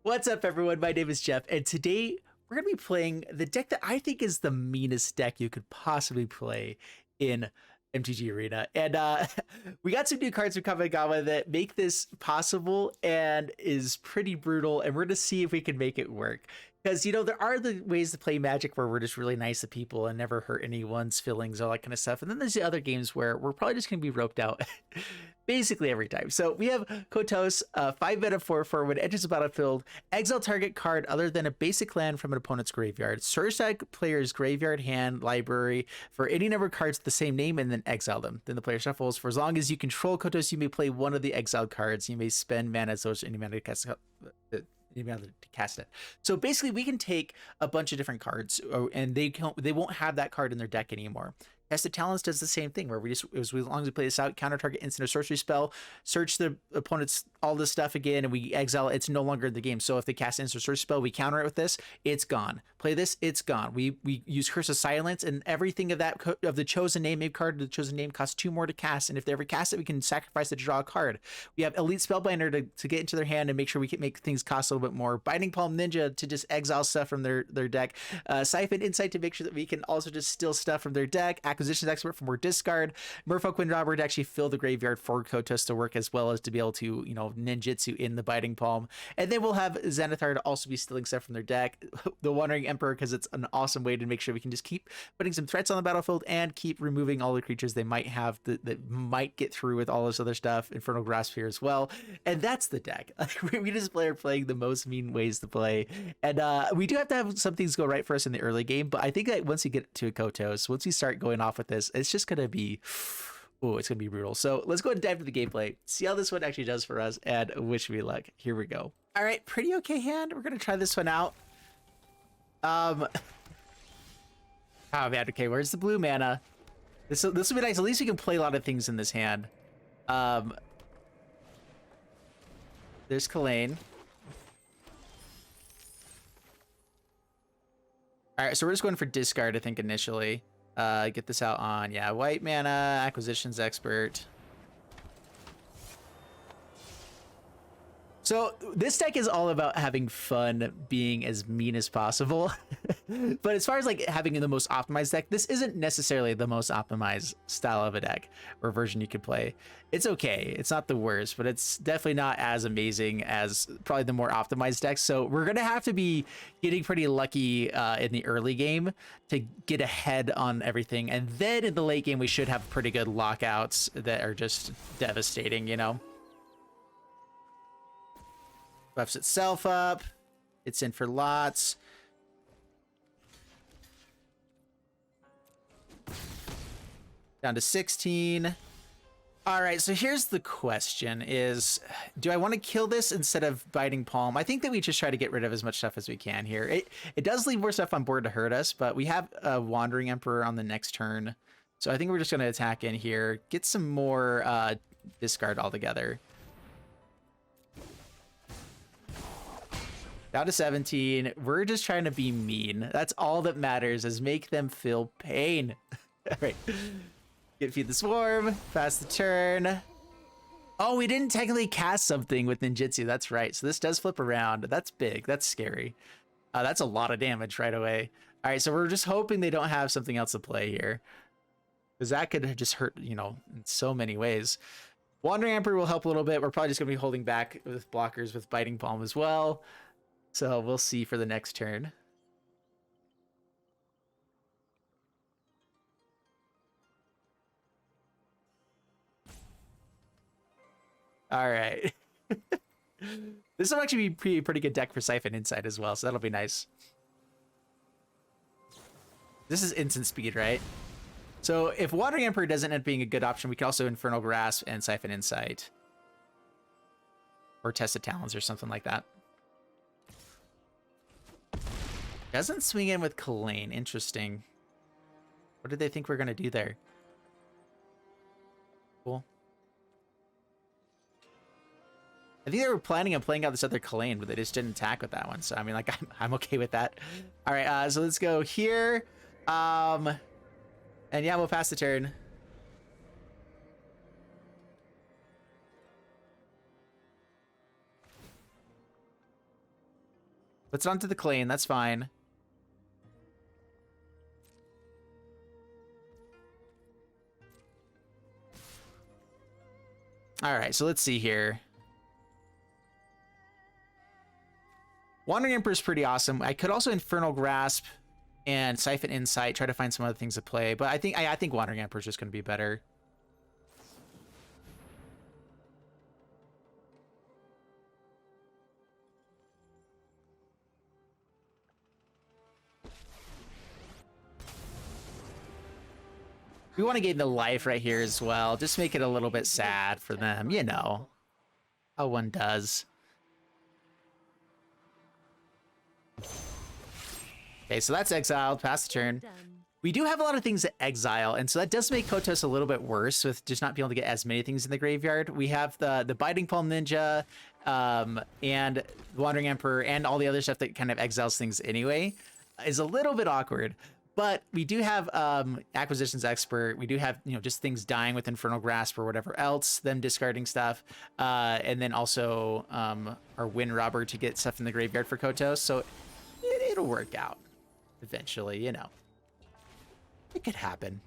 What's up, everyone? My name is Jeff, and today we're going to be playing the deck that I think is the meanest deck you could possibly play in MTG Arena. And we got some new cards from Kamigawa that make this possible and is pretty brutal, and we're going to see if we can make it work. Because, you know, there are the ways to play Magic where we're just really nice to people and never hurt anyone's feelings, all that kind of stuff. And then there's the other games where we're probably just going to be roped out basically every time. So we have Kotose, 5-mana 4/4. When it enters the battlefield, exile target card other than a basic land from an opponent's graveyard. Search that player's graveyard, hand, library for any number of cards with the same name and then exile them. Then the player shuffles. For as long as you control Kotose, you may play one of the exiled cards. You may spend mana as any mana to cast it. So basically we can take a bunch of different cards and they won't have that card in their deck anymore. Tested Talents does the same thing, where as long as we play this out, counter target instant or sorcery spell, search the opponent's all this stuff again, and we exile it, it's no longer in the game. So if they cast instant or sorcery spell, we counter it with this, it's gone. Play this, it's gone. We use Curse of Silence, and everything of that of the chosen name card, the chosen name costs 2 more to cast, and if they ever cast it, we can sacrifice it to draw a card. We have Elite Spellbinder to get into their hand and make sure we can make things cost a little bit more. Binding Palm Ninja to just exile stuff from their deck. Siphon Insight to make sure that we can also just steal stuff from their deck. Acquisitions Expert for more discard. Merfolk Windrobber to actually fill the graveyard for Kotose to work, as well as to be able to, you know, ninjutsu in the Biting Palm. And then we'll have Xanathar to also be stealing stuff from their deck. The Wandering Emperor, because it's an awesome way to make sure we can just keep putting some threats on the battlefield and keep removing all the creatures they might have that might get through with all this other stuff. Infernal Grasp here as well. And that's the deck. We just are playing the most mean ways to play. And we do have to have some things go right for us in the early game, but I think that once you get to a Kotose, once we start going off with this, it's just going to be, oh, it's going to be brutal. So let's go ahead and dive into the gameplay, see how this one actually does for us, and wish me luck. Here we go. All right, pretty okay hand. We're going to try this one out. Oh man, okay, where's the blue mana? This will be nice. At least we can play a lot of things in this hand. There's Kalane. All right, so we're just going for discard, I think, initially. Get this out on, yeah, white mana, Acquisitions Expert. So this deck is all about having fun, being as mean as possible. But as far as like having the most optimized deck, this isn't necessarily the most optimized style of a deck or version you could play. It's okay. It's not the worst, but it's definitely not as amazing as probably the more optimized decks. So we're going to have to be getting pretty lucky in the early game to get ahead on everything. And then in the late game, we should have pretty good lockouts that are just devastating, you know? Buffs itself up. It's in for lots. Down to 16. All right, so here's the question is, do I want to kill this instead of Biting Palm? I think that we just try to get rid of as much stuff as we can here. It does leave more stuff on board to hurt us, but we have a Wandering Emperor on the next turn. So I think we're just going to attack in here, get some more discard altogether. Down to 17. We're just trying to be mean. That's all that matters, is make them feel pain. All right. Get Feed the Swarm. Pass the turn. Oh, we didn't technically cast something with ninjutsu. That's right. So this does flip around. That's big. That's scary. That's a lot of damage right away. All right. So we're just hoping they don't have something else to play here, because that could just hurt, you know, in so many ways. Wandering Emperor will help a little bit. We're probably just going to be holding back with blockers with Biting Palm as well. So we'll see for the next turn. All right. This will actually be a pretty good deck for Siphon Insight as well, so that'll be nice. This is instant speed, right? So if Wandering Emperor doesn't end up being a good option, we can also Infernal Grasp and Siphon Insight. Or Tested Talons or something like that. Doesn't swing in with Kalane. Interesting. What did they think we're going to do there? Cool. I think they were planning on playing out this other Kalane, but they just didn't attack with that one. So, I mean, like, I'm okay with that. All right, so let's go here. And yeah, we'll pass the turn. Puts it onto the Clane, that's fine. All right, so let's see here. Wandering Emperor is pretty awesome. I could also Infernal Grasp and Siphon Insight, try to find some other things to play, but I think Wandering Emperor is just going to be better. We want to gain the life right here as well. Just make it a little bit sad for them, you know how one does. Okay, so that's exiled, pass the turn. We do have a lot of things to exile, and so that does make Kotose a little bit worse with just not being able to get as many things in the graveyard. We have the Biting Palm Ninja, and Wandering Emperor, and all the other stuff that kind of exiles things anyway. Is a little bit awkward. But we do have Acquisitions Expert. We do have, you know, just things dying with Infernal Grasp or whatever else, them discarding stuff. And then also our Windrobber to get stuff in the graveyard for Kotose. So it'll work out eventually, you know. It could happen.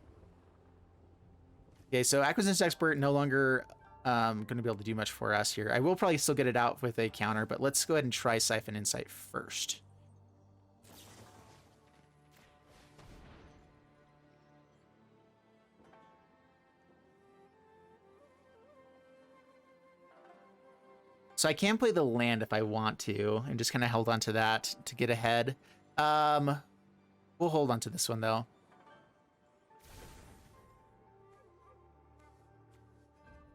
Okay, so Acquisitions Expert no longer going to be able to do much for us here. I will probably still get it out with a counter, but let's go ahead and try Siphon Insight first. So I can play the land if I want to, and just kind of held on to that to get ahead. We'll hold on to this one, though.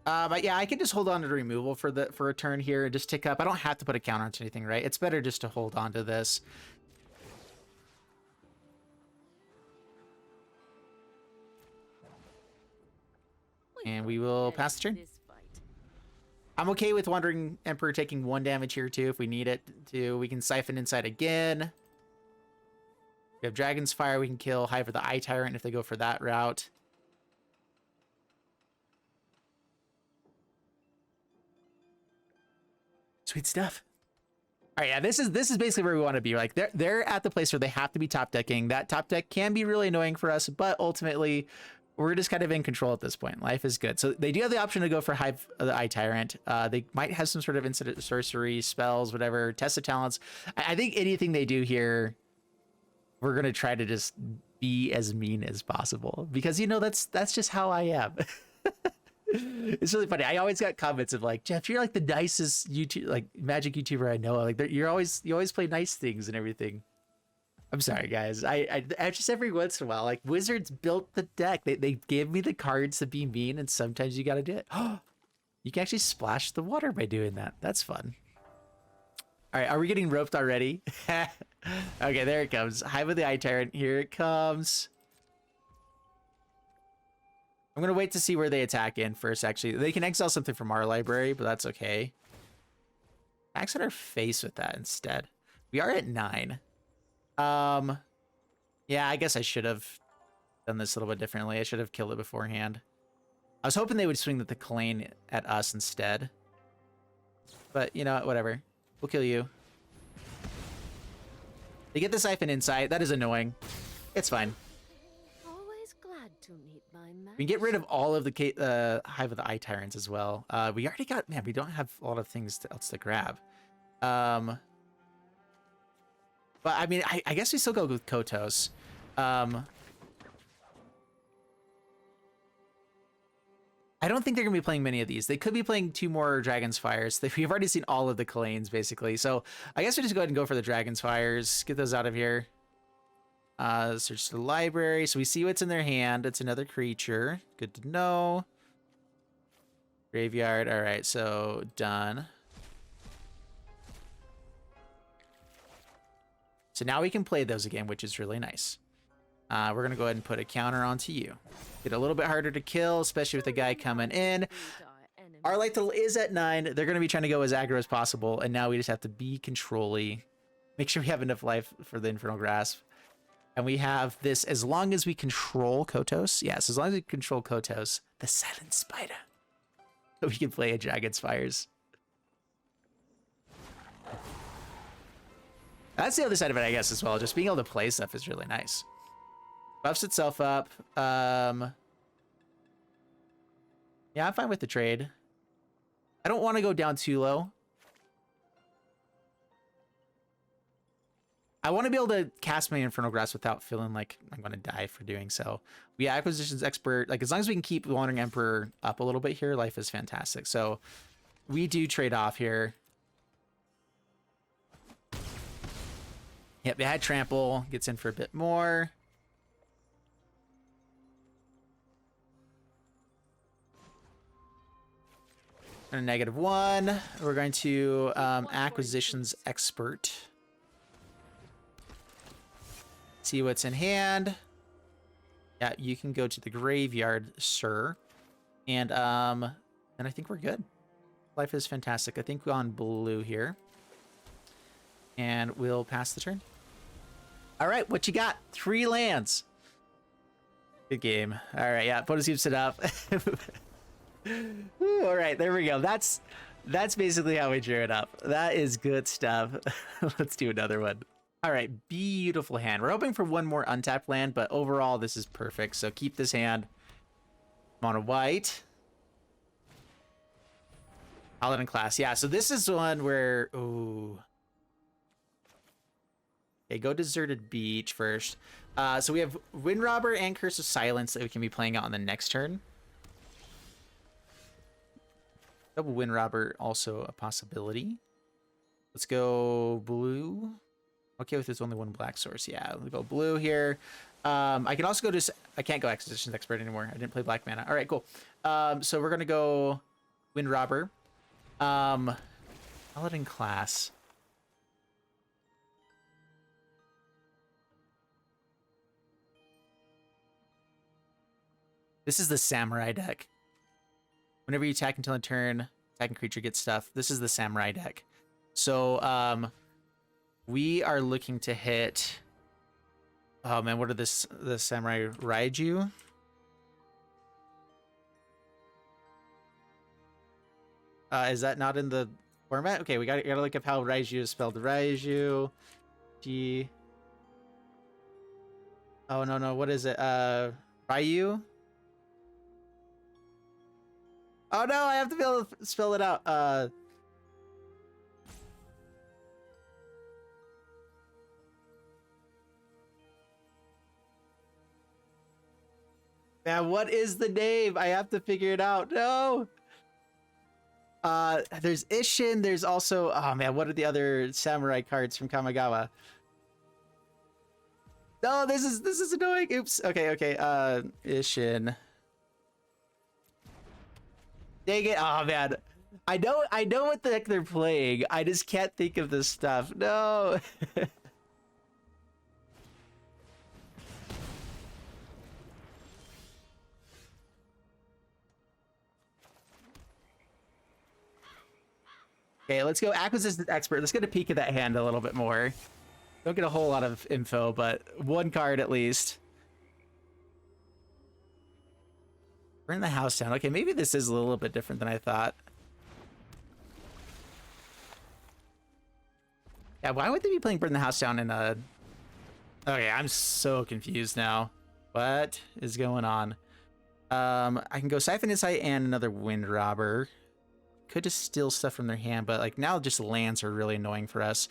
But yeah, I can just hold on to the removal for a turn here and just tick up. I don't have to put a counter onto anything, right? It's better just to hold on to this. And we will pass the turn. I'm okay with Wandering Emperor taking 1 damage here, too, if we need it to. We can Siphon Insight again. We have Dragon's Fire. We can kill Hive of the Eye Tyrant if they go for that route. Sweet stuff. All right, yeah, this is basically where we want to be. Like, they're at the place where they have to be top decking. That top deck can be really annoying for us, but ultimately we're just kind of in control at this point. Life is good. So they do have the option to go for Hive of the Eye Tyrant. They might have some sort of incident sorcery, spells, whatever, test of talents. I think anything they do here, we're going to try to just be as mean as possible. Because, you know, that's just how I am. It's really funny. I always got comments of like, Jeff, you're like the nicest YouTube, like Magic YouTuber I know. Like, you always play nice things and everything. I'm sorry, guys. I just every once in a while, like Wizards built the deck. They gave me the cards to be mean, and sometimes you got to do it. You can actually splash the water by doing that. That's fun. All right, are we getting roped already? Okay, there it comes. Hive of the Eye Tyrant. Here it comes. I'm gonna wait to see where they attack in first. Actually, they can exile something from our library, but that's okay. Axe at our face with that instead. We are at 9. Yeah, I guess I should have done this a little bit differently. I should have killed it beforehand. I was hoping they would swing the Clane at us instead. But, you know what, whatever. We'll kill you. They get the Siphon Insight. That is annoying. It's fine. Always glad to meet my match. We can get rid of all of the Hive of the Eye Tyrants as well. We already got... Man, we don't have a lot of things else to grab. But, I mean, I guess we still go with Kotose. I don't think they're going to be playing many of these. They could be playing 2 more Dragon's Fires. We've already seen all of the Clanes, basically. So, I guess we just go ahead and go for the Dragon's Fires. Get those out of here. Search the library. So, we see what's in their hand. It's another creature. Good to know. Graveyard. All right, so done. So now we can play those again, which is really nice. We're going to go ahead and put a counter onto you. Get a little bit harder to kill, especially with the guy coming in. Our life total is at 9. They're going to be trying to go as aggro as possible, and now we just have to be control-y. Make sure we have enough life for the Infernal Grasp. And we have this, as long as we control Kotose. Yes, as long as we control Kotose, the Silent Spider. So we can play a Dragon's Fires. That's the other side of it, I guess, as well. Just being able to play stuff is really nice. Buffs itself up. Yeah, I'm fine with the trade. I don't want to go down too low. I want to be able to cast my Infernal Grasp without feeling like I'm going to die for doing so. Yeah, Acquisitions Expert. Like, as long as we can keep Wandering Emperor up a little bit here, life is fantastic. So we do trade off here. Yep, they had Trample. Gets in for a bit more. And a -1. We're going to Acquisitions Expert. See what's in hand. Yeah, you can go to the graveyard, sir. And I think we're good. Life is fantastic. I think we're on blue here. And we'll pass the turn. All right, what you got? 3 lands. Good game. All right, yeah, Kotose keeps it up. Ooh, all right, there we go. That's basically how we drew it up. That is good stuff. Let's do another one. All right, beautiful hand. We're hoping for one more untapped land, but overall, this is perfect. So keep this hand. Mono white. Paladin class. Yeah, so this is one where... Ooh. Okay, go Deserted Beach first. So we have Windrobber and Curse of Silence that we can be playing out on the next turn. Double Windrobber, also a possibility. Let's go blue. Okay, with this only one black source. Yeah, we'll go blue here. I can also go to... I can't go Acquisitions Expert anymore. I didn't play black mana. All right, cool. So we're going to go Windrobber. Paladin class. This is the Samurai deck. Whenever you attack until a turn, attacking creature gets stuff. This is the Samurai deck. So, we are looking to hit... Oh, man, what are the Samurai Raiju? Is that not in the format? Okay, we gotta look up how Raiju is spelled. Raiju... G... Oh, no, what is it? Ryu? Oh no, I have to be able to spell it out. Man, what is the name? I have to figure it out. No. There's Ishin. There's also... Oh man, what are the other samurai cards from Kamigawa? No, this is annoying. Oops. Okay. Ishin. Dang it. Oh man. I know what the heck they're playing. I just can't think of this stuff. No. Okay, let's go Acquisitions Expert. Let's get a peek at that hand a little bit more. Don't get a whole lot of info, but one card at least. Burn the house down. Okay, maybe this is a little bit different than I thought. Yeah, why would they be playing Burn the House Down in a... Okay, I'm so confused now. What is going on? I can go Siphon Insight and another Windrobber. Could just steal stuff from their hand, but like now just lands are really annoying for us.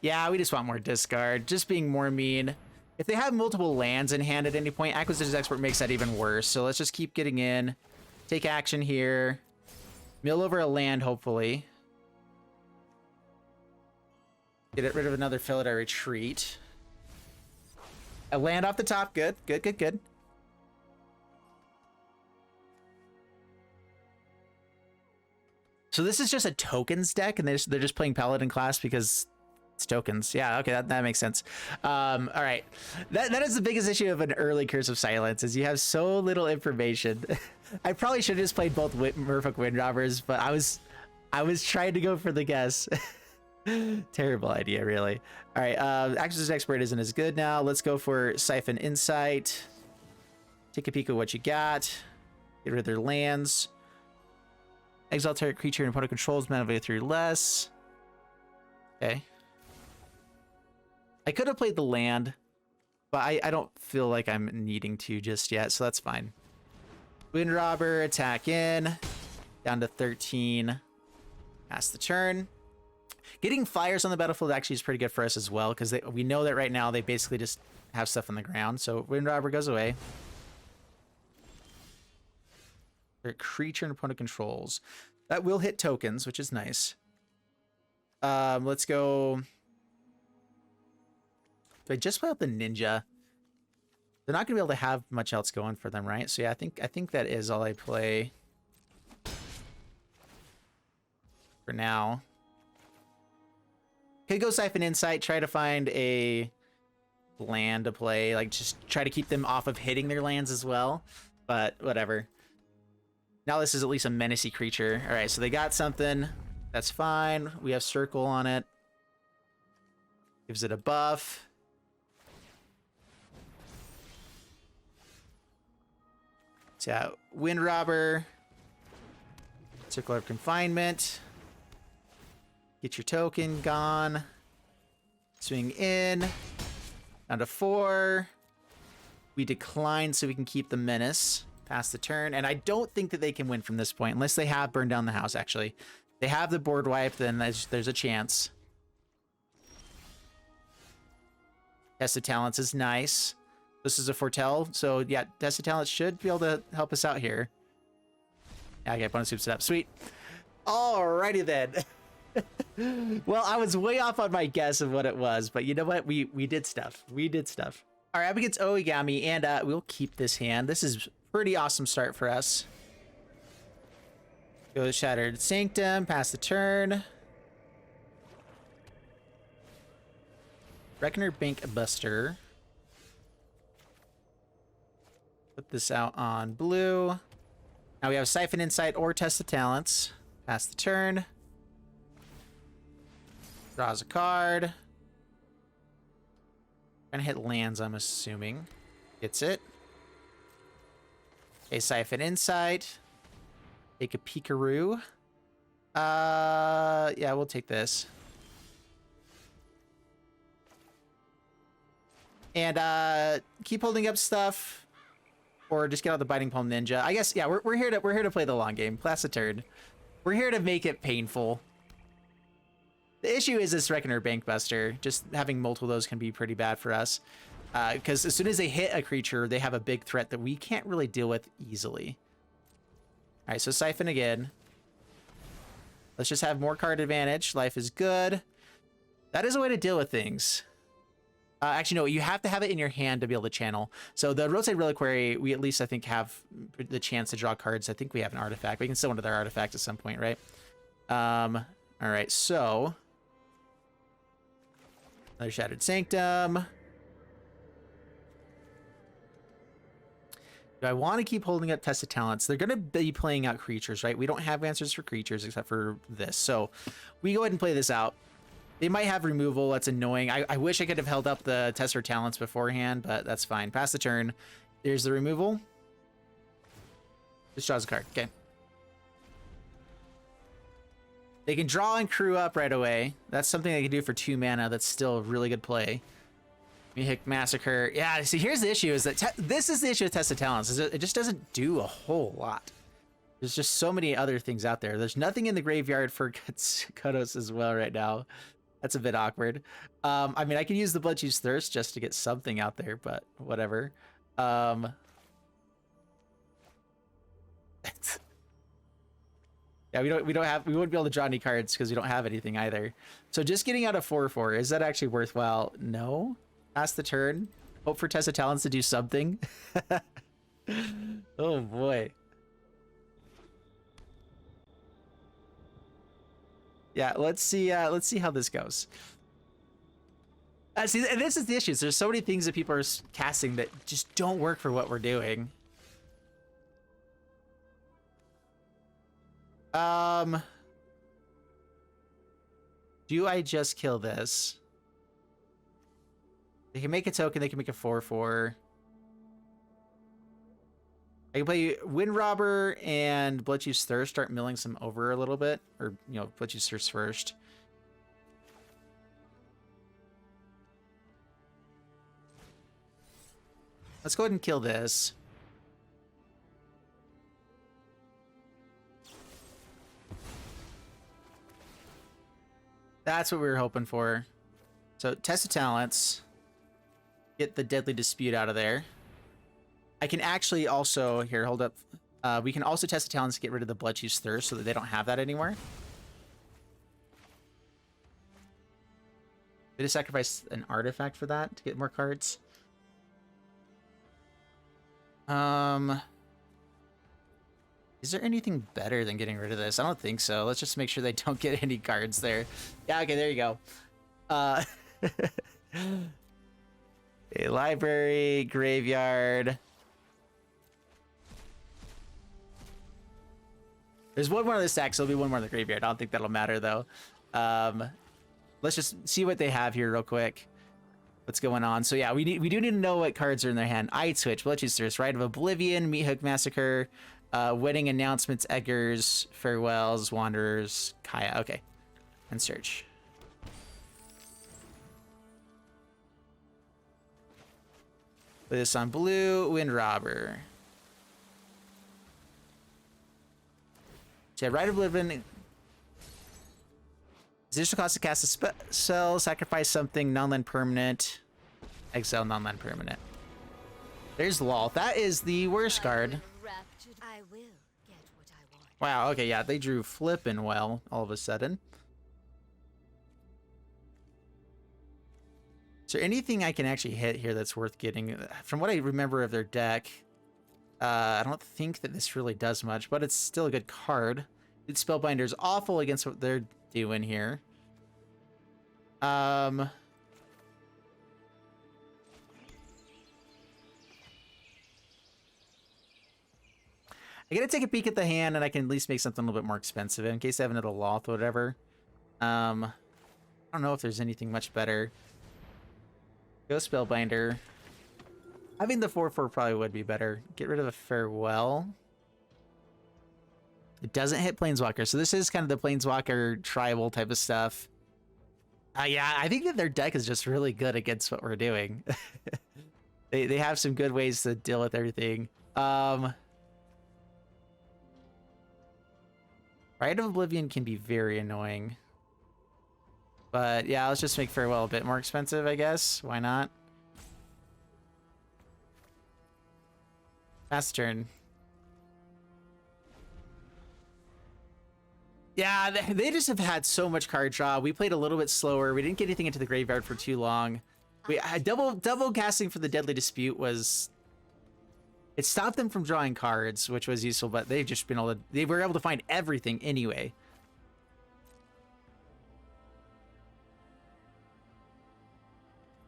Yeah, we just want more discard. Just being more mean. If they have multiple lands in hand at any point, Acquisitions Expert makes that even worse. So let's just keep getting in. Take action here. Mill over a land, hopefully. Get rid of another Felidar Retreat. A land off the top. Good. So this is just a tokens deck, and they're just playing Paladin class because... It's tokens. Yeah, okay, that makes sense. All right. That is the biggest issue of an early Curse of Silence, is you have so little information. I probably should have just played both Merfolk Windrobbers, but I was trying to go for the guess. Terrible idea, really. All right, Acquisitions Expert isn't as good now. Let's go for Siphon Insight. Take a peek at what you got. Get rid of their lands. Exile target creature and opponent controls, mana value 3 less. Okay. I could have played the land, but I don't feel like I'm needing to just yet, so that's fine. Windrobber, attack in. Down to 13. Pass the turn. Getting flyers on the battlefield actually is pretty good for us as well, because we know that right now they basically just have stuff on the ground. So Windrobber goes away. Creature and opponent controls. That will hit tokens, which is nice. Let's go. Do I just play out the ninja? They're not gonna be able to have much else going for them, right? So yeah, I think that is all I play for now. Could go Siphon Insight, try to find a land to play, like just try to keep them off of hitting their lands as well. But whatever. Now this is at least a menacey creature. All right, so they got something. That's fine. We have circle on it. Gives it a buff. So yeah, Windrobber. Circle of Confinement. Get your token gone. Swing in. Down to 4. We decline so we can keep the menace. Pass the turn. And I don't think that they can win from this point, unless they have burned down the house, actually. They have the board wipe, then there's a chance. Test of Talents is nice. This is a foretell, so yeah, Test of Talents should be able to help us out here. Yeah, okay, opponent swoops it up. Sweet. Alrighty then. Well, I was way off on my guess of what it was, but you know what? We did stuff. We did stuff. All right, up against Oigami, and we'll keep this hand. This is a pretty awesome start for us. Go Shattered Sanctum, pass the turn. Reckoner Bank Buster. Put this out on blue. Now we have Siphon Insight or Test of Talents. Pass the turn. Draws a card. Gonna hit lands, I'm assuming. Gets it. A Siphon Insight. Take a Peekaroo. Yeah, we'll take this. And keep holding up stuff. Or just get out the Biting Palm Ninja. I guess, yeah, we're here to play the long game. Pass the turn. We're here to make it painful. The issue is this Reckoner Bankbuster. Just having multiple of those can be pretty bad for us. Because as soon as they hit a creature, they have a big threat that we can't really deal with easily. Alright, so Siphon again. Let's just have more card advantage. Life is good. That is a way to deal with things. Actually, no, you have to have it in your hand to be able to channel. So the Roadside Reliquary, we at least, I think, have the chance to draw cards. I think we have an artifact. We can still into their artifact at some point, right? Alright, so... Another Shattered Sanctum. Do I want to keep holding up Test of Talents? They're going to be playing out creatures, right? We don't have answers for creatures except for this. So we go ahead and play this out. They might have removal. That's annoying. I wish I could have held up the Test of Talents beforehand, but that's fine. Pass the turn. There's the removal. Just draws a card. Okay. They can draw and crew up right away. That's something they can do for 2 mana. That's still a really good play. Hit Massacre. Yeah, see, here's the issue is that this is the issue with Test of Talents. Is it just doesn't do a whole lot. There's just so many other things out there. There's nothing in the graveyard for Kotose as well right now. That's a bit awkward. I mean, I can use the Bloodjuice Thirst just to get something out there, but whatever. Yeah, we wouldn't be able to draw any cards because we don't have anything either. So just getting out a 4/4, is that actually worthwhile? No. Pass the turn. Hope for Test of Talents to do something. Oh boy. Yeah, let's see how this goes. See, and this is the issue. There's so many things that people are casting that just don't work for what we're doing. Do I just kill this? They can make a token, they can make a 4/4. I can play Windrobber and Bloodchief's Thirst, start milling some over a little bit. Or, you know, Bloodchief's Thirst first. Let's go ahead and kill this. That's what we were hoping for. So, Test of Talents. Get the Deadly Dispute out of there. I can actually also... Here, hold up. We can also Test of Talents to get rid of the Bloodchief's Thirst so that they don't have that anymore. They just sacrifice an artifact for that to get more cards. Is there anything better than getting rid of this? I don't think so. Let's just make sure they don't get any cards there. Yeah, okay, there you go. A library, graveyard. There's one more in the stack, so there'll be one more in the graveyard. I don't think that'll matter, though. Let's just see what they have here real quick. What's going on? So yeah, we do need to know what cards are in their hand. Eye Twitch, Bloodchief's Rite of Oblivion, Meathook Massacre, Wedding Announcements, Eggers, Farewells, Wanderers, Kaya. Okay, and search. Put this on blue, Windrobber. So yeah, Rite of Oblivion. Additional cost to cast a spell, sacrifice something, non-land permanent, exile non-land permanent. There's Lol. That is the worst card. I will get what I want. Wow, okay, yeah, they drew flippin' well all of a sudden. Is there anything I can actually hit here that's worth getting? From what I remember of their deck, I don't think that this really does much, but it's still a good card. Elite Spellbinder is awful against what they're doing here. I gotta take a peek at the hand, and I can at least make something a little bit more expensive in case I have another Loth or whatever. I don't know if there's anything much better. Go Spellbinder. I think the 4/4 probably would be better. Get rid of a Farewell. It doesn't hit Planeswalker, so this is kind of the Planeswalker tribal type of stuff. Yeah, I think that their deck is just really good against what we're doing. They have some good ways to deal with everything. Rite of Oblivion can be very annoying. But yeah, let's just make Farewell a bit more expensive, I guess. Why not? Pass turn. Yeah, they just have had so much card draw. We played a little bit slower. We didn't get anything into the graveyard for too long. We double casting for the Deadly Dispute was... It stopped them from drawing cards, which was useful, but they've just been able to... They were able to find everything anyway.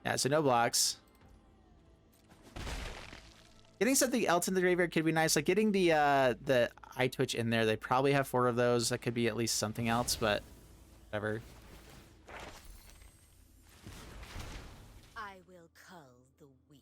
Yeah, so no blocks. Getting something else in the graveyard could be nice. Like getting the Eye Twitch in there. They probably have 4 of those. That could be at least something else, but whatever. I will cull the weak.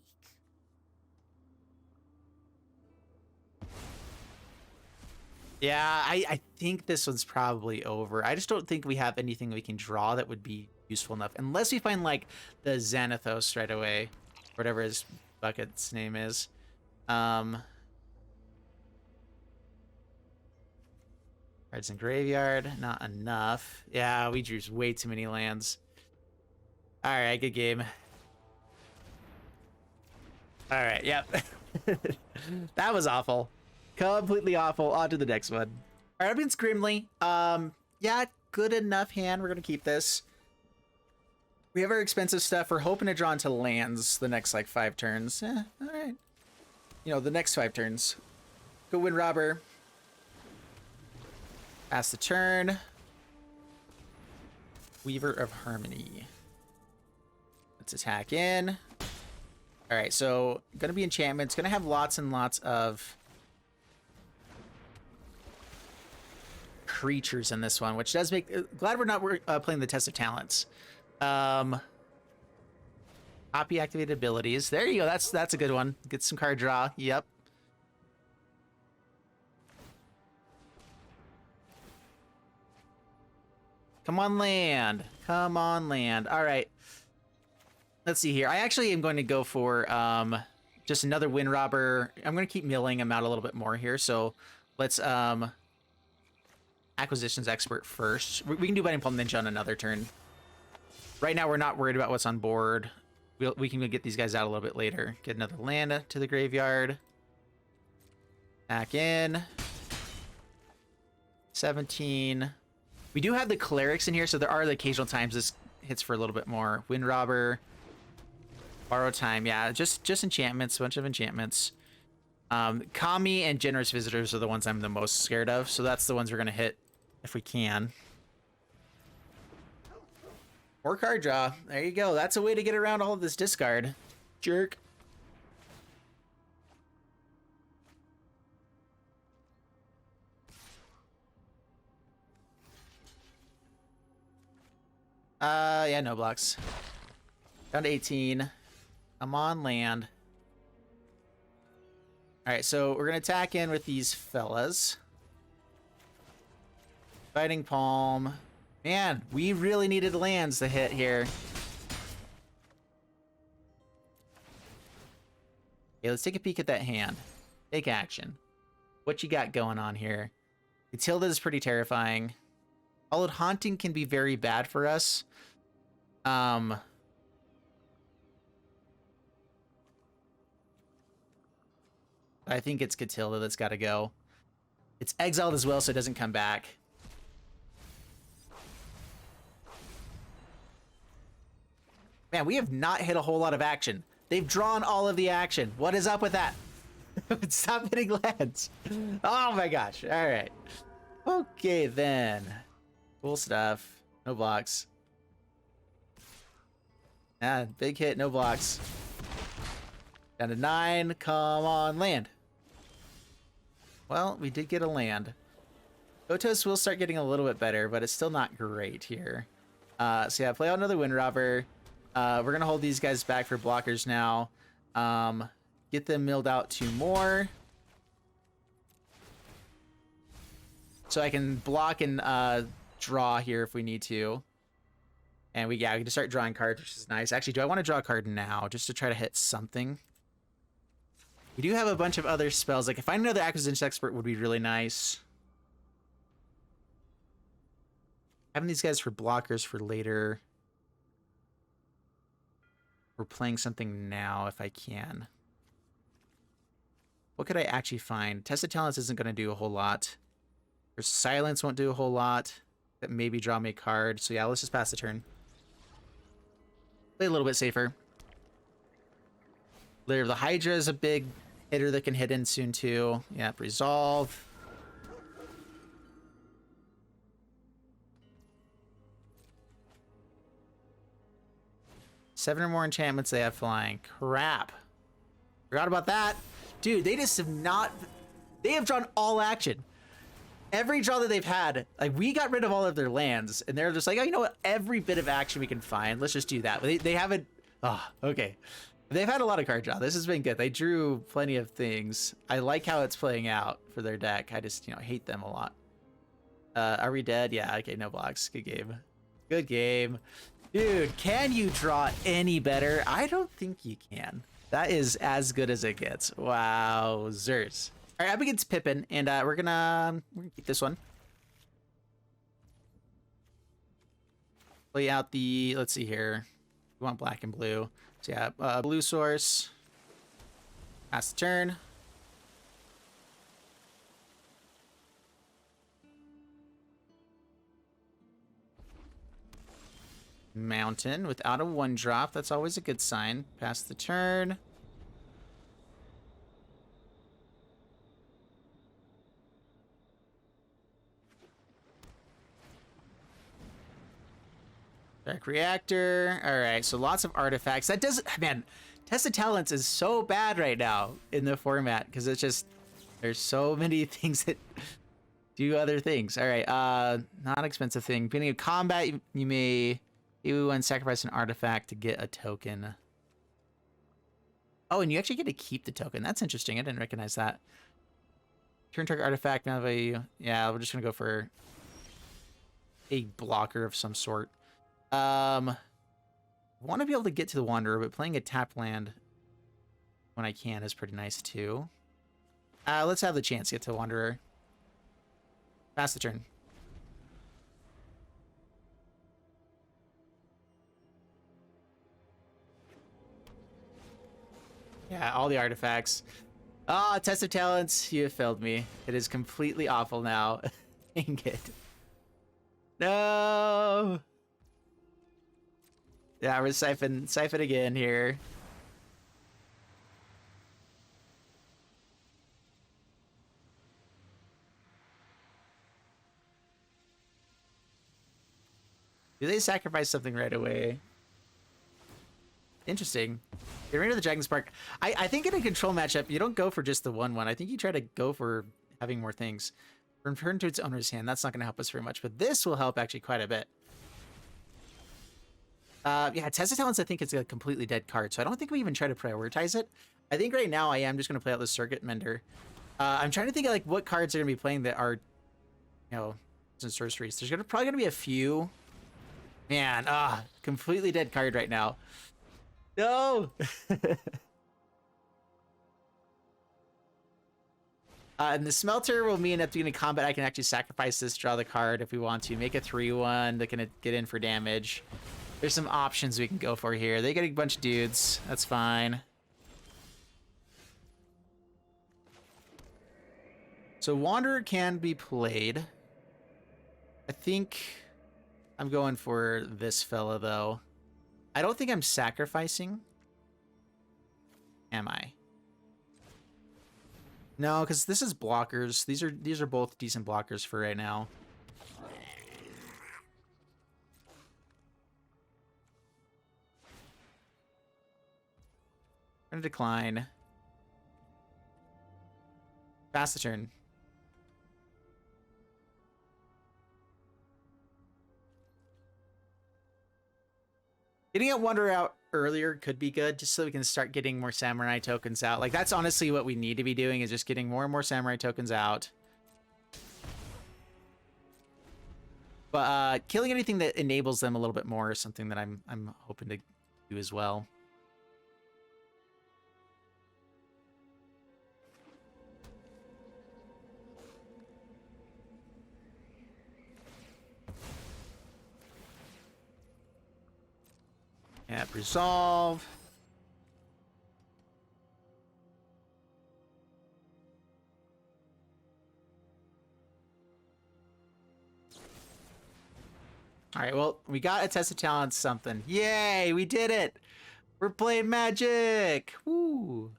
Yeah, I think this one's probably over. I just don't think we have anything we can draw that would be useful enough. Unless we find, like, the Xanathar right away. Whatever his bucket's name is. Cards in graveyard. Not enough. Yeah, we drew way too many lands. Alright, good game. Alright, yep. That was awful. Completely awful. On to the next one. Alright, I've been Grimly. Yeah, good enough hand. We're gonna keep this. We have our expensive stuff. We're hoping to draw into lands the next, like, 5 turns. Yeah, alright. You know, the next 5 turns. Go Windrobber. Pass the turn. Weaver of Harmony. Let's attack in. Alright, so gonna be enchantments. Gonna have lots and lots of creatures in this one, which does make... glad we're not playing the Test of Talents. Copy activated abilities. There you go. That's a good one. Get some card draw. Yep. Come on, land. Come on, land. All right. Let's see here. I actually am going to go for just another Windrobber. I'm going to keep milling him out a little bit more here. So let's Acquisitions Expert first. We can do Binding Palm Ninja on another turn. Right now, we're not worried about what's on board. We can get these guys out a little bit later. Get another land to the graveyard. Back in. 17. We do have the clerics in here, so there are the occasional times this hits for a little bit more. Windrobber. Borrow time, yeah, just enchantments, a bunch of enchantments. Kami and Generous Visitors are the ones I'm the most scared of, so that's the ones we're gonna hit if we can. Or card draw. There you go. That's a way to get around all of this discard. Jerk. Yeah, no blocks. Down to 18. I'm on land. Alright, so we're gonna attack in with these fellas. Fighting Palm. Man, we really needed lands to hit here. Okay, let's take a peek at that hand. Take action. What you got going on here? Catilda is pretty terrifying. Followed Haunting can be very bad for us. I think it's Catilda that's got to go. It's exiled as well, so it doesn't come back. Man, we have not hit a whole lot of action. They've drawn all of the action. What is up with that? Stop hitting lands. Oh my gosh. All right. Okay, then. Cool stuff. No blocks. Ah, big hit, no blocks. Down to 9. Come on, land. Well, we did get a land. Kotose will start getting a little bit better, but it's still not great here. So yeah, play out another Windrobber. We're going to hold these guys back for blockers now. Get them milled out 2 more. So I can block and draw here if we need to. And we can just start drawing cards, which is nice. Actually, do I want to draw a card now just to try to hit something? We do have a bunch of other spells. Like, if I find another Acquisitions Expert would be really nice. Having these guys for blockers for later. We're playing something now if I can. What could I actually find? Test of Talents isn't going to do a whole lot. Or Silence won't do a whole lot. That maybe draw me a card. So yeah, let's just pass the turn. Play a little bit safer. Lair of the Hydra is a big hitter that can hit in soon too. Yep, resolve. Seven or more enchantments they have flying. Crap. Forgot about that. Dude, they just have not... They have drawn all action. Every draw that they've had, like, we got rid of all of their lands, and they're just like, oh, you know what? Every bit of action we can find, let's just do that. They haven't... Oh, okay. They've had a lot of card draw. This has been good. They drew plenty of things. I like how it's playing out for their deck. I just, hate them a lot. Are we dead? Yeah, okay, no blocks. Good game. Good game. Dude, can you draw any better? I don't think you can. That is as good as it gets. Wowzers. All right, up against Pippin, and we're gonna keep this one. Play out the, let's see here. We want black and blue. So yeah, blue source. Pass the turn. Mountain without a 1-drop. That's always a good sign. Pass the turn. Dark Reactor. All right, so lots of artifacts. That doesn't... Man, Test of Talents is so bad right now in the format because it's just... There's so many things that do other things. All right, not expensive thing. Beginning of combat, you may... You and sacrifice an artifact to get a token. Oh, and you actually get to keep the token. That's interesting. I didn't recognize that. Turn target artifact, now value. Yeah, we're just gonna go for a blocker of some sort. Want to be able to get to the Wanderer, but playing a tap land when I can is pretty nice too. Let's have the chance to get to the Wanderer. Pass the turn. Yeah, all the artifacts. Ah, oh, Test of Talents, you have failed me. It is completely awful now. Dang it. No! Yeah, we're Siphon again here. Do they sacrifice something right away? Interesting. Get rid of the Dragon Spark. I think in a control matchup, you don't go for just the 1/1. I think you try to go for having more things. Return to its owner's hand. That's not going to help us very much, but this will help actually quite a bit. Yeah, Test of Talents, I think it's a completely dead card, so I don't think we even try to prioritize it. I think right now I am just going to play out the Circuit Mender. I'm trying to think of like what cards are going to be playing that are, you know, sorceries. There's probably going to be a few. Man, completely dead card right now. No! And the Smelter will mean at the beginning of combat I can actually sacrifice this, draw the card if we want to. Make a 3/1 that can get in for damage. There's some options we can go for here. They get a bunch of dudes. That's fine. So Wanderer can be played. I think I'm going for this fella, though. I don't think I'm sacrificing. Am I? No, because this is blockers. These are both decent blockers for right now. I'm gonna decline. Pass the turn. Getting a Wonder out earlier could be good, just so we can start getting more Samurai tokens out. Like, that's honestly what we need to be doing, is just getting more and more Samurai tokens out. But killing anything that enables them a little bit more is something that I'm hoping to do as well. Yeah, resolve. All right, well, we got a Test of Talents something. Yay, we did it. We're playing Magic. Woo.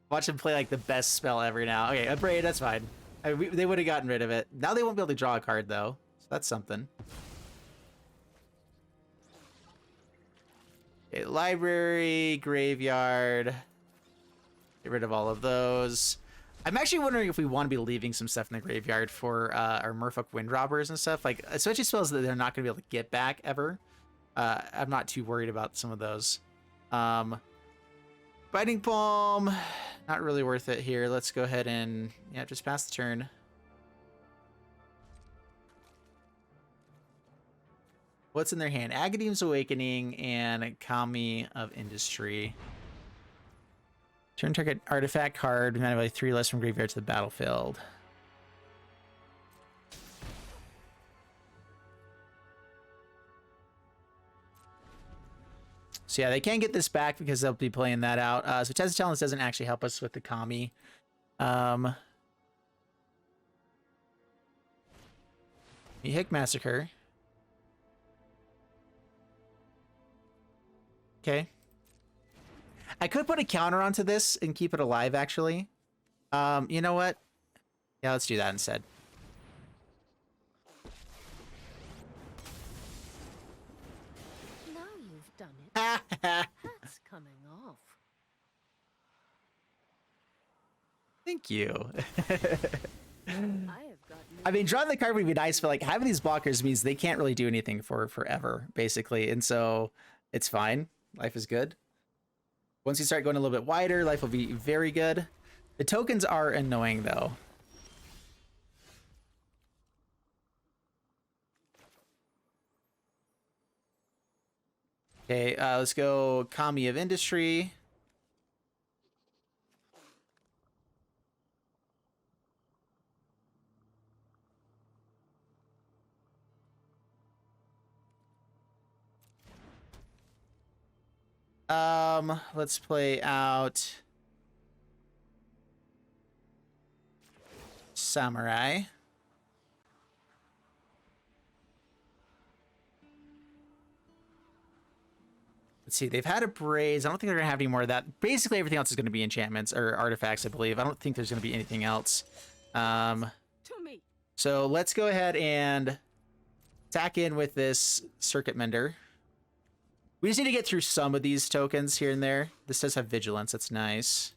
Watch them play like the best spell ever now. Okay, a Braid, that's fine. They would have gotten rid of it. Now they won't be able to draw a card, though. So that's something. Okay, library, graveyard. Get rid of all of those. I'm actually wondering if we want to be leaving some stuff in the graveyard for our Merfolk Windrobbers and stuff. Like, especially spells that they're not going to be able to get back ever. I'm not too worried about some of those. Biting Palm, not really worth it here. Let's go ahead and, yeah, just pass the turn. What's in their hand? Agadeem's Awakening and Kami of Industry. Turn target artifact card, manually 3 less from graveyard to the battlefield. So yeah, they can get this back because they'll be playing that out. So Test of Talents doesn't actually help us with the Kami. Hick Massacre. Okay. I could put a counter onto this and keep it alive, actually. You know what? Yeah, let's do that instead. Now you've done it. That's coming off. Thank you. I I mean, drawing the card would be nice, but like having these blockers means they can't really do anything for forever, basically. And so it's fine. Life is good. Once you start going a little bit wider, life will be very good. The tokens are annoying, though. Okay, let's go Kami of Industry. Let's play out Samurai. Let's see, they've had a Braze. I don't think they're going to have any more of that. Basically, everything else is going to be enchantments or artifacts, I believe. I don't think there's going to be anything else. So let's go ahead and attack in with this Circuit Mender. We just need to get through some of these tokens here and there. This does have Vigilance. That's nice.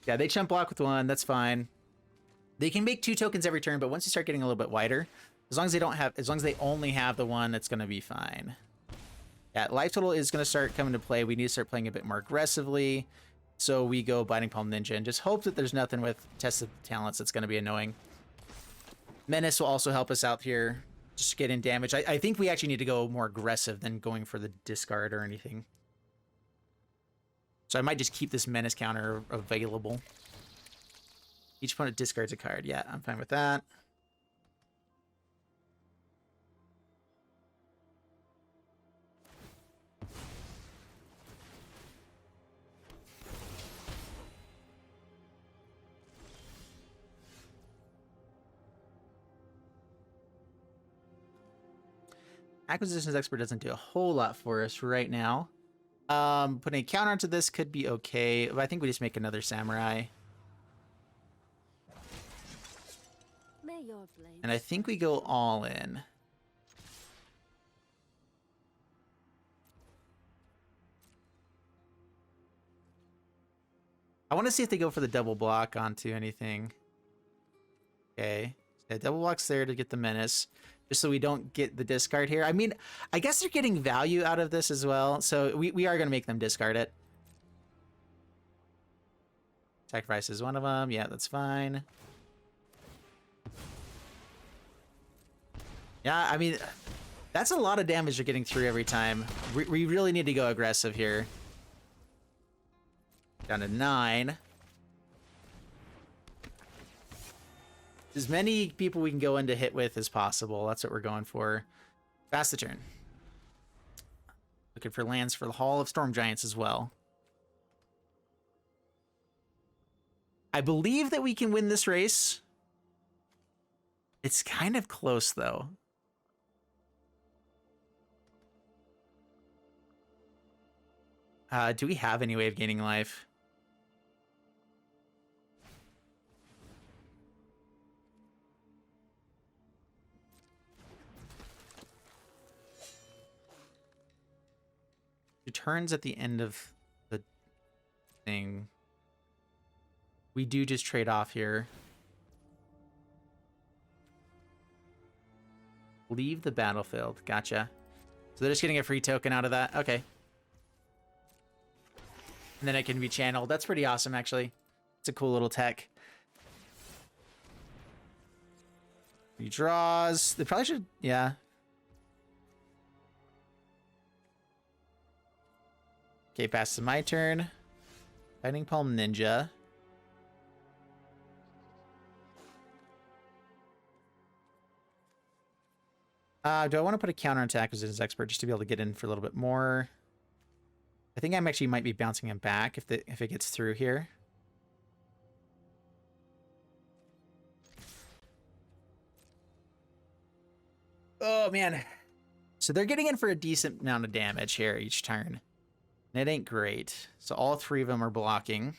Yeah, they chump block with one. That's fine. They can make 2 tokens every turn, but once you start getting a little bit wider, as long as they only have the one, it's going to be fine. Yeah, life total is going to start coming to play. We need to start playing a bit more aggressively. So we go Biting Palm Ninja and just hope that there's nothing with Tested Talents that's going to be annoying. Menace will also help us out here. Just get in damage. I think we actually need to go more aggressive than going for the discard or anything. So I might just keep this Menace counter available. Each opponent discards a card. Yeah, I'm fine with that. Acquisitions Expert doesn't do a whole lot for us right now. Putting a counter onto this could be okay, but I think we just make another Samurai. And I think we go all in. I want to see if they go for the double block onto anything. Okay. Yeah, double block's there to get the Menace. Just so we don't get the discard here. I mean, I guess they're getting value out of this as well. So we are going to make them discard it. Sacrifice is one of them. Yeah, that's fine. Yeah, I mean, that's a lot of damage you're getting through every time. We really need to go aggressive here. Down to 9. As many people we can go into hit with as possible. That's what we're going for. Pass the turn. Looking for lands for the Hall of Storm Giants as well. I believe that we can win this race. It's kind of close, though. Do we have any way of gaining life? Returns at the end of the thing. We do just trade off here. Leave the battlefield. Gotcha. So they're just getting a free token out of that. Okay. And then it can be channeled. That's pretty awesome, actually. It's a cool little tech. He draws. They probably should... Yeah. Okay, pass to my turn. Biting Palm Ninja. Do I want to put a counter onto Acquisitions Expert just to be able to get in for a little bit more? I think I'm actually might be bouncing him back if it gets through here. Oh, man. So they're getting in for a decent amount of damage here each turn. And it ain't great. So all 3 of them are blocking.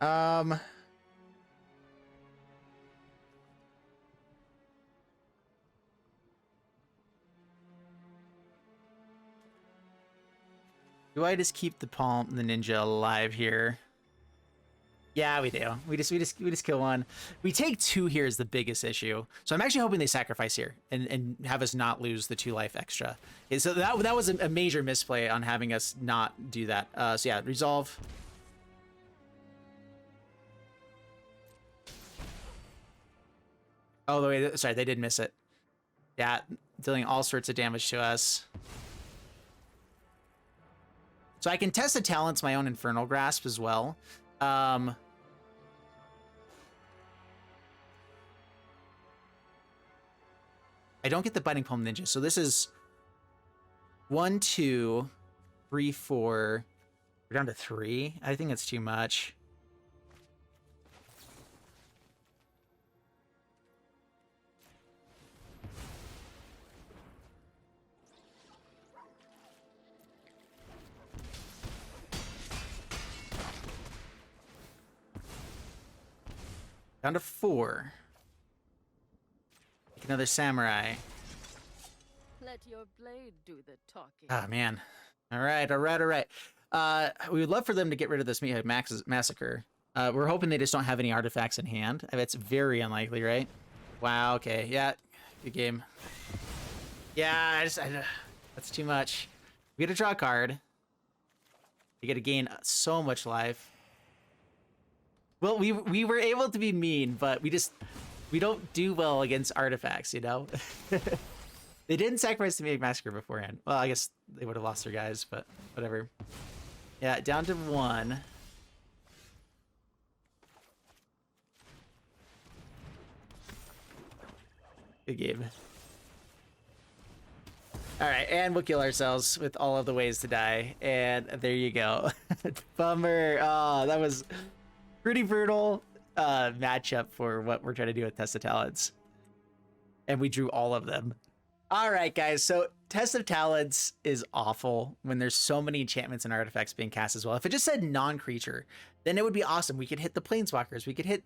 Do I just keep the ninja alive here? Yeah, we do. We just kill one. We take 2 here is the biggest issue. So I'm actually hoping they sacrifice here and have us not lose the 2 life extra. Okay, so that was a major misplay on having us not do that. So yeah, resolve. Oh, wait, sorry, they did miss it. Yeah, dealing all sorts of damage to us. So I can test the talents my own Infernal Grasp as well. I don't get the Biting Palm Ninja. So this is 1, 2, 3, 4. We're down to 3. I think it's too much. Down to 4. Make another samurai. Let your blade do the talking. Ah, man. All right. We would love for them to get rid of this Meathead Massacre. We're hoping they just don't have any artifacts in hand. I mean, it's very unlikely, right? Wow, okay. Yeah, good game. Yeah, that's too much. We get to draw a card. We get to gain so much life. Well, we were able to be mean, but we don't do well against artifacts, you know? They didn't sacrifice the Meathead Massacre beforehand. Well, I guess they would have lost their guys, but whatever. Yeah, down to 1. Good game. All right, and we'll kill ourselves with all of the ways to die. And there you go. Bummer. Oh, that was pretty brutal matchup for what we're trying to do with Test of Talents. And we drew all of them. All right, guys. So Test of Talents is awful when there's so many enchantments and artifacts being cast as well. If it just said non-creature, then it would be awesome. We could hit the planeswalkers. We could hit,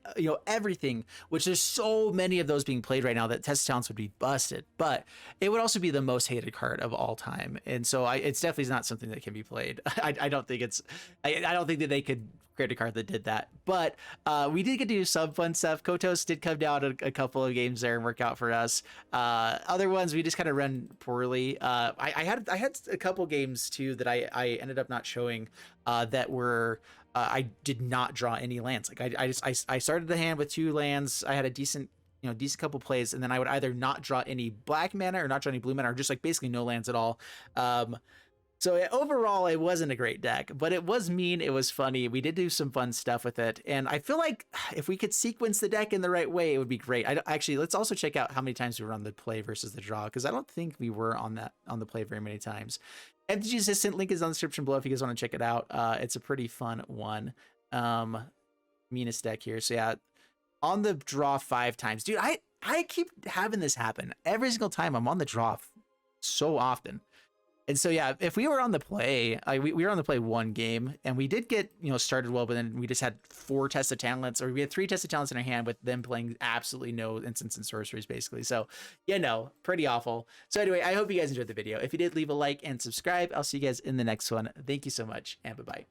everything, which there's so many of those being played right now that Test of Talents would be busted. But it would also be the most hated card of all time. And so it's definitely not something that can be played. I don't think I don't think that they could create a card that did that. But we did get to do some fun stuff. Kotose did come down a couple of games there and work out for us. Other ones we just kind of run poorly. I had a couple games too that I ended up not showing that were I did not draw any lands. Like I started the hand with 2 lands. I had a decent couple plays, and then I would either not draw any black mana or not draw any blue mana, or just like basically no lands at all. So overall, it wasn't a great deck, but it was mean. It was funny. We did do some fun stuff with it. And I feel like if we could sequence the deck in the right way, it would be great. Actually, let's also check out how many times we were on the play versus the draw, because I don't think we were on the play very many times. MTG Assistant link is on the description below if you guys want to check it out. It's a pretty fun one. Meanest deck here. So yeah, on the draw 5 times. Dude, I keep having this happen. Every single time I'm on the draw so often. And so, yeah, if we were on the play, we were on the play 1 game, and we did get, started well, but then we just had 4 Test of Talents, or we had 3 Test of Talents in our hand with them playing absolutely no instants and sorceries, basically. So, pretty awful. So anyway, I hope you guys enjoyed the video. If you did, leave a like and subscribe. I'll see you guys in the next one. Thank you so much, and bye-bye.